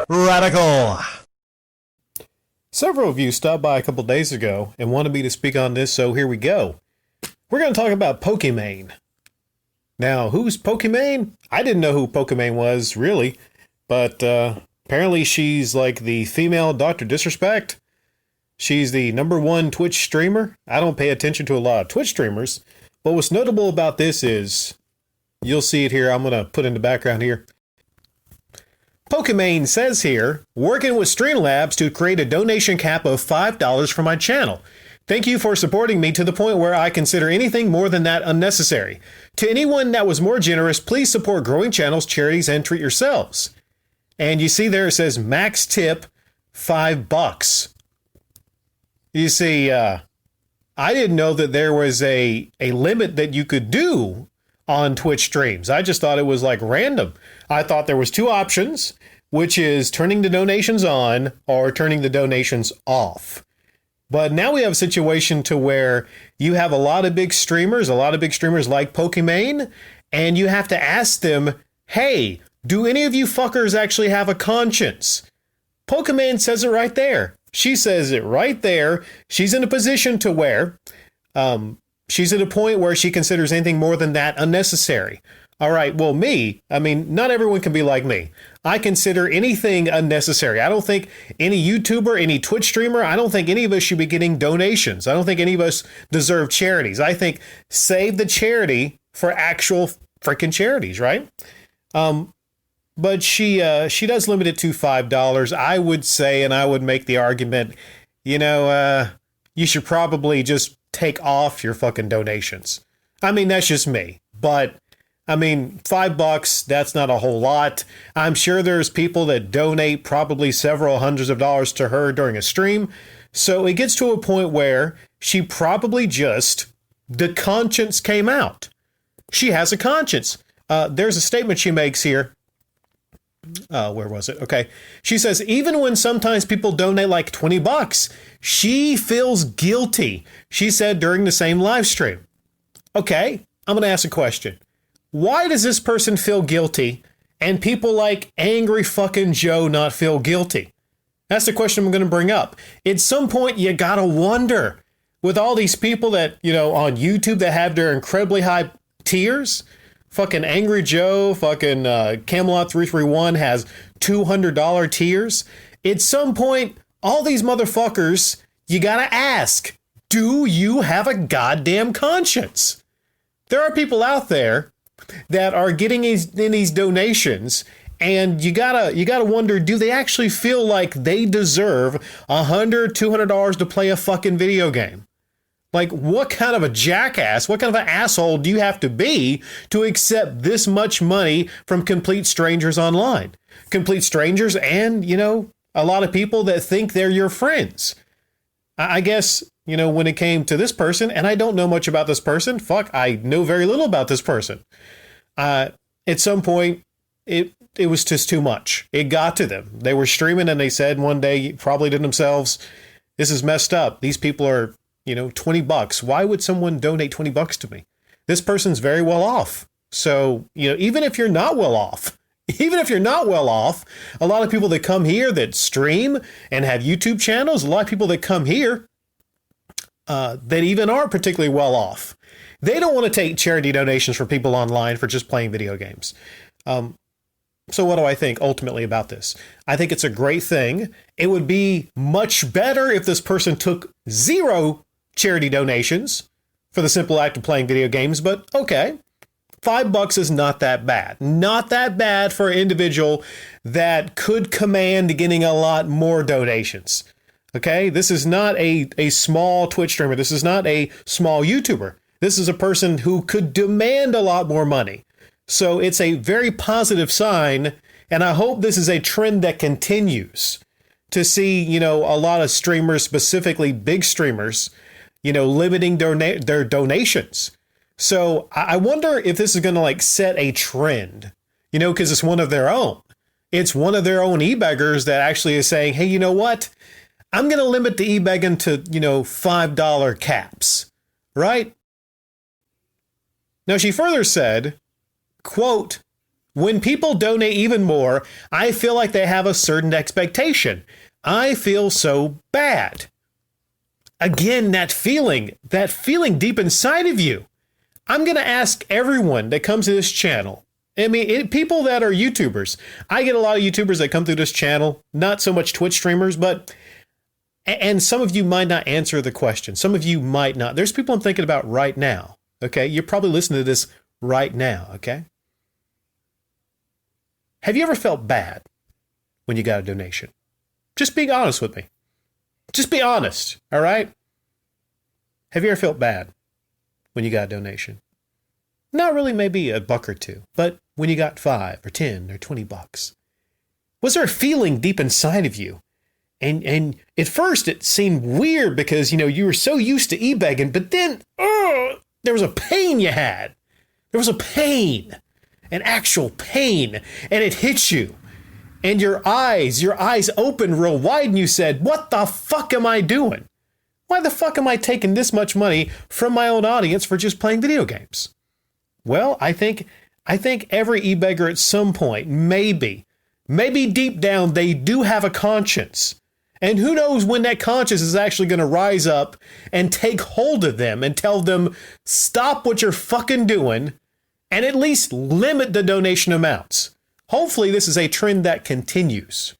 Radical. Several of you stopped by a couple days ago and wanted me to speak on this, so here we go. We're going to talk about Pokimane. Now, who's Pokimane? I didn't know who Pokimane was, really, but apparently she's like the female Dr. Disrespect. She's the #1 Twitch streamer. I don't pay attention to a lot of Twitch streamers, but what's notable about this is, you'll see it here, I'm going to put in the background here. Pokimane says here, working with Streamlabs to create a donation cap of $5 for my channel. Thank you for supporting me to the point where I consider anything more than that unnecessary. To anyone that was more generous, please support growing channels, charities, and treat yourselves. And you see there it says max tip $5. You see, I didn't know that there was a limit that you could do on Twitch streams. I just thought it was like random. I thought there was two options, which is turning the donations on or turning the donations off. But now we have a situation to where you have a lot of big streamers like Pokimane, and you have to ask them, hey, do any of you fuckers actually have a conscience? Pokimane says it right there. She says it right there. She's in a position to where she's at a point where she considers anything more than that unnecessary. All right, well, not everyone can be like me. I consider anything unnecessary. I don't think any YouTuber, any Twitch streamer, I don't think any of us should be getting donations. I don't think any of us deserve charities. I think save the charity for actual freaking charities, right? But she does limit it to $5. I would say, and I would make the argument, you should probably just take off your fucking donations. I mean, that's just me. But $5, that's not a whole lot. I'm sure there's people that donate probably several hundreds of dollars to her during a stream. So it gets to a point where she probably the conscience came out. She has a conscience. There's a statement she makes here. Where was it? Okay. She says, even when sometimes people donate like $20, she feels guilty. She said during the same live stream. Okay. I'm going to ask a question. Why does this person feel guilty and people like Angry Fucking Joe not feel guilty? That's the question I'm going to bring up. At some point, you got to wonder, with all these people that, on YouTube that have their incredibly high tiers, fucking Angry Joe, fucking Camelot331 has $200 tiers. At some point, all these motherfuckers, you got to ask, do you have a goddamn conscience? There are people out there that are getting in these donations, and you gotta wonder, do they actually feel like they deserve $100-$200 to play a fucking video game? Like, what kind of a jackass, what kind of an asshole do you have to be to accept this much money from complete strangers online? Complete strangers and, a lot of people that think they're your friends. I guess, when it came to this person, and I don't know much about this person, I know very little about this person. At some point, it was just too much. It got to them. They were streaming and they said one day, probably to themselves, this is messed up. These people are, $20. Why would someone donate $20 to me? This person's very well off. So, even if you're not well off, a lot of people that come here that stream and have YouTube channels, a lot of people that come here that even aren't particularly well off, they don't want to take charity donations from people online for just playing video games. So what do I think ultimately about this? I think it's a great thing. It would be much better if this person took 0 charity donations for the simple act of playing video games, but okay. $5 is not that bad. Not that bad for an individual that could command getting a lot more donations. Okay, this is not a small Twitch streamer. This is not a small YouTuber. This is a person who could demand a lot more money. So it's a very positive sign, and I hope this is a trend that continues to see, a lot of streamers, specifically big streamers, limiting their donations. So I wonder if this is going to set a trend, because it's one of their own. It's one of their own e-beggars that actually is saying, hey, you know what? I'm going to limit the e-begging to, $5 caps, right? Now, she further said, quote, When people donate even more, I feel like they have a certain expectation. I feel so bad. Again, that feeling deep inside of you. I'm going to ask everyone that comes to this channel. I mean, people that are YouTubers. I get a lot of YouTubers that come through this channel, not so much Twitch streamers, and some of you might not answer the question. Some of you might not. There's people I'm thinking about right now. Okay. You're probably listening to this right now. Okay. Have you ever felt bad when you got a donation? Just be honest with me. Just be honest. All right. Have you ever felt bad when you got a donation? Not really maybe $1 or $2, but when you got $5 or $10 or $20, was there a feeling deep inside of you? And at first it seemed weird because, you were so used to e-begging, but then there was a pain you had. There was a pain, an actual pain, and it hit you. And your eyes opened real wide and you said, what the fuck am I doing? Why the fuck am I taking this much money from my own audience for just playing video games? Well, I think every e-beggar at some point, maybe deep down, they do have a conscience. And who knows when that conscience is actually going to rise up and take hold of them and tell them, stop what you're fucking doing and at least limit the donation amounts. Hopefully this is a trend that continues.